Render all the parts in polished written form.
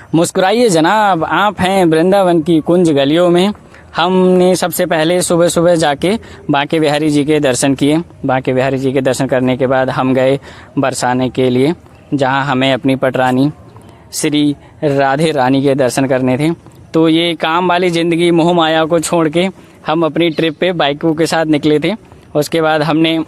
मुस्कुराइए जनाब, आप हैं वृंदावन की कुंज गलियों में। हमने सबसे पहले सुबह सुबह जाके बांके बिहारी जी के दर्शन किए। बांके बिहारी जी के दर्शन करने के बाद हम गए बरसाने के लिए, जहां हमें अपनी पटरानी श्री राधे रानी के दर्शन करने थे। तो ये काम वाली ज़िंदगी मोह माया को छोड़ के हम अपनी ट्रिप पे बाइकों के साथ निकले थे। उसके बाद हमने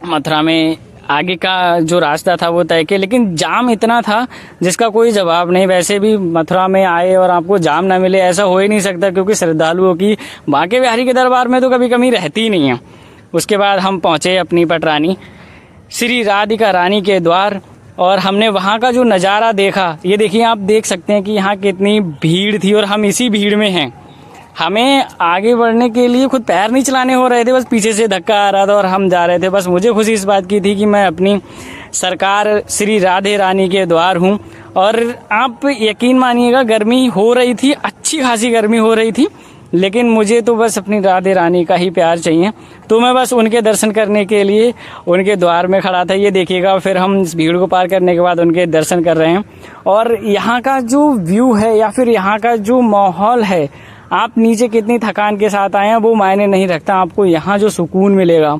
मथुरा में आगे का जो रास्ता था वो तय किया, लेकिन जाम इतना था जिसका कोई जवाब नहीं। वैसे भी मथुरा में आए और आपको जाम ना मिले ऐसा हो ही नहीं सकता, क्योंकि श्रद्धालुओं की बांके बिहारी के दरबार में तो कभी कमी रहती ही नहीं है। उसके बाद हम पहुंचे अपनी पटरानी श्री राधिका रानी के द्वार, और हमने वहाँ का जो नज़ारा देखा, ये देखिए आप देख सकते हैं कि यहाँ कितनी भीड़ थी और हम इसी भीड़ में हैं। हमें आगे बढ़ने के लिए खुद पैर नहीं चलाने हो रहे थे, बस पीछे से धक्का आ रहा था और हम जा रहे थे। बस मुझे खुशी इस बात की थी कि मैं अपनी सरकार श्री राधे रानी के द्वार हूँ। और आप यकीन मानिएगा, गर्मी हो रही थी, अच्छी खासी गर्मी हो रही थी, लेकिन मुझे तो बस अपनी राधे रानी का ही प्यार चाहिए। तो मैं बस उनके दर्शन करने के लिए उनके द्वार में खड़ा था। ये देखिएगा, फिर हम इस भीड़ को पार करने के बाद उनके दर्शन कर रहे हैं। और यहाँ का जो व्यू है या फिर यहाँ का जो माहौल है, आप नीचे कितनी थकान के साथ आए हैं वो मायने नहीं रखता, आपको यहाँ जो सुकून मिलेगा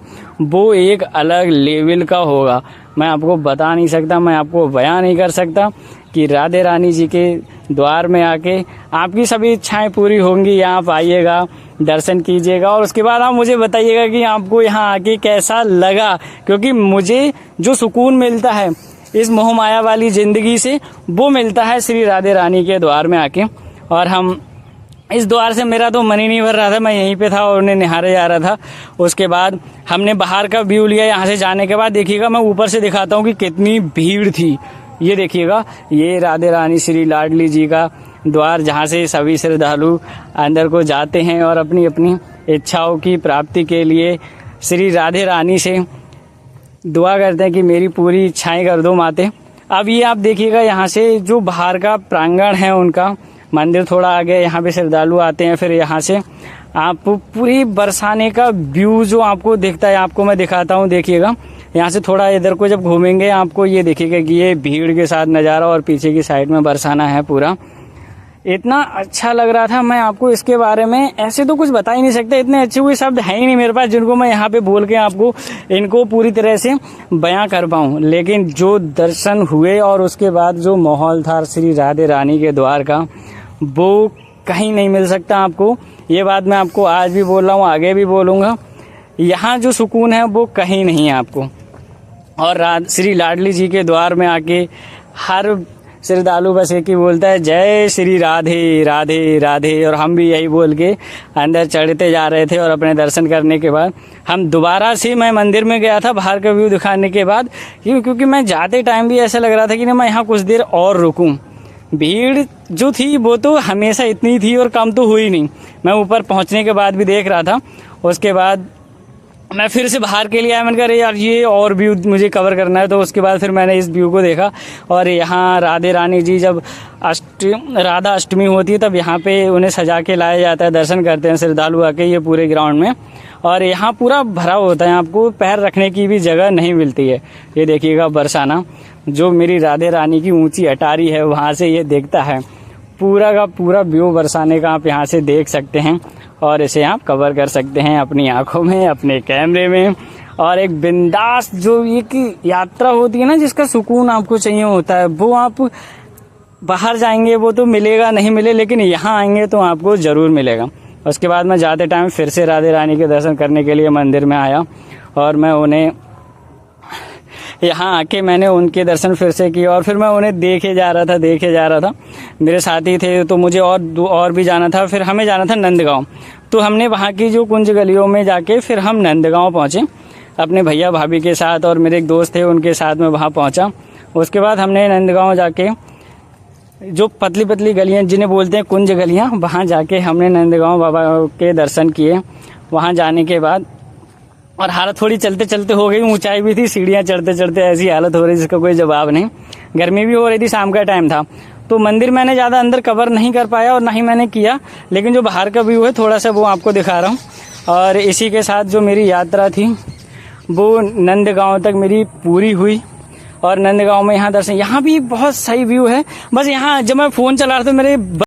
वो एक अलग लेवल का होगा। मैं आपको बता नहीं सकता, मैं आपको बयां नहीं कर सकता कि राधे रानी जी के द्वार में आके आपकी सभी इच्छाएं पूरी होंगी। यहाँ आप आइएगा, दर्शन कीजिएगा और उसके बाद आप मुझे बताइएगा कि आपको यहाँ आके कैसा लगा, क्योंकि मुझे जो सुकून मिलता है इस मोह माया वाली ज़िंदगी से वो मिलता है श्री राधे रानी के द्वार में आके। और हम इस द्वार से मेरा तो मन ही नहीं भर रहा था, मैं यहीं पे था और उन्हें निहारे जा रहा था। उसके बाद हमने बाहर का व्यू लिया। यहाँ से जाने के बाद देखिएगा, मैं ऊपर से दिखाता हूँ कि कितनी भीड़ थी। ये देखिएगा, ये राधे रानी श्री लाडली जी का द्वार, जहाँ से सभी श्रद्धालु अंदर को जाते हैं और अपनी अपनी इच्छाओं की प्राप्ति के लिए श्री राधे रानी से दुआ करते हैं कि मेरी पूरी इच्छाएं कर दो माते। अब ये आप देखिएगा, यहाँ से जो बाहर का प्रांगण है उनका मंदिर थोड़ा आगे, यहाँ पे श्रद्धालु आते हैं। फिर यहाँ से आप पूरी बरसाने का व्यू जो आपको दिखता है, आपको मैं दिखाता हूँ। देखिएगा, यहाँ से थोड़ा इधर को जब घूमेंगे आपको ये देखिएगा कि ये भीड़ के साथ नज़ारा और पीछे की साइड में बरसाना है पूरा। इतना अच्छा लग रहा था, मैं आपको इसके बारे में ऐसे तो कुछ बता ही नहीं सकता, इतने अच्छे कोई शब्द है ही नहीं मेरे पास जिनको मैं यहाँ पे बोल के आपको इनको पूरी तरह से बयां कर पाऊँ। लेकिन जो दर्शन हुए और उसके बाद जो माहौल था श्री राधे रानी के द्वार का, वो कहीं नहीं मिल सकता आपको। ये बात मैं आपको आज भी बोल रहा हूँ, आगे भी बोलूँगा। यहाँ जो सुकून है वो कहीं नहीं है आपको। और श्री लाडली जी के द्वार में आके हर श्रद्धालु बस एक ही बोलता है, जय श्री राधे राधे राधे। और हम भी यही बोल के अंदर चढ़ते जा रहे थे। और अपने दर्शन करने के बाद हम दोबारा से मैं मंदिर में गया था बाहर का व्यू दिखाने के बाद, क्योंकि मैं जाते टाइम भी ऐसा लग रहा था कि मैं यहाँ कुछ देर और रुकूँ। भीड़ जो थी वो तो हमेशा इतनी थी और कम तो हुई नहीं। मैं ऊपर पहुंचने के बाद भी देख रहा था। उसके बाद मैं फिर से बाहर के लिए आया, मैंने कहा अरे यार ये और व्यू मुझे कवर करना है। तो उसके बाद फिर मैंने इस व्यू को देखा। और यहाँ राधे रानी जी जब राधा अष्टमी होती है तब यहाँ पे उन्हें सजा के लाया जाता है, दर्शन करते हैं श्रद्धालु आके ये पूरे ग्राउंड में। और यहाँ पूरा भरा होता है, आपको पैर रखने की भी जगह नहीं मिलती है। ये देखिएगा बरसाना, जो मेरी राधे रानी की ऊंची अटारी है वहाँ से ये देखता है। पूरा का पूरा व्यू बरसाने का आप यहाँ से देख सकते हैं और इसे आप कवर कर सकते हैं अपनी आंखों में, अपने कैमरे में। और एक बिंदास जो एक यात्रा होती है ना, जिसका सुकून आपको चाहिए होता है, वो आप बाहर जाएंगे वो तो मिलेगा नहीं मिले, लेकिन यहाँ आएंगे तो आपको ज़रूर मिलेगा। उसके बाद मैं जाते टाइम फिर से राधे रानी के दर्शन करने के लिए मंदिर में आया और मैं उन्हें यहाँ आके मैंने उनके दर्शन फिर से किए। और फिर मैं उन्हें देखे जा रहा था। मेरे साथी थे तो मुझे और भी जाना था। फिर हमें जाना था नंदगांव। तो हमने वहाँ की जो कुंज गलियों में जाके फिर हम नंदगांव पहुँचे अपने भैया भाभी के साथ, और मेरे एक दोस्त थे उनके साथ में वहाँ पहुँचा। उसके बाद हमने नंदगांव जाके जो पतली पतली गलियाँ जिन्हें बोलते हैं कुंज गलियाँ, वहाँ जाके हमने नंदगांव बाबा के दर्शन किए। वहाँ जाने के बाद और हालत थोड़ी चलते चलते हो गई, ऊंचाई भी थी, सीढ़ियाँ चढ़ते चढ़ते ऐसी हालत हो रही जिसका कोई जवाब नहीं। गर्मी भी हो रही थी, शाम का टाइम था, तो मंदिर मैंने ज़्यादा अंदर कवर नहीं कर पाया और ना ही मैंने किया, लेकिन जो बाहर का व्यू है थोड़ा सा वो आपको दिखा रहा हूँ। और इसी के साथ जो मेरी यात्रा थी वो नंदगांव तक मेरी पूरी हुई। और नंदगांव में यहाँ दर्शन, यहाँ भी बहुत सही व्यू है। बस यहाँ जब मैं फोन चला रहा था मेरे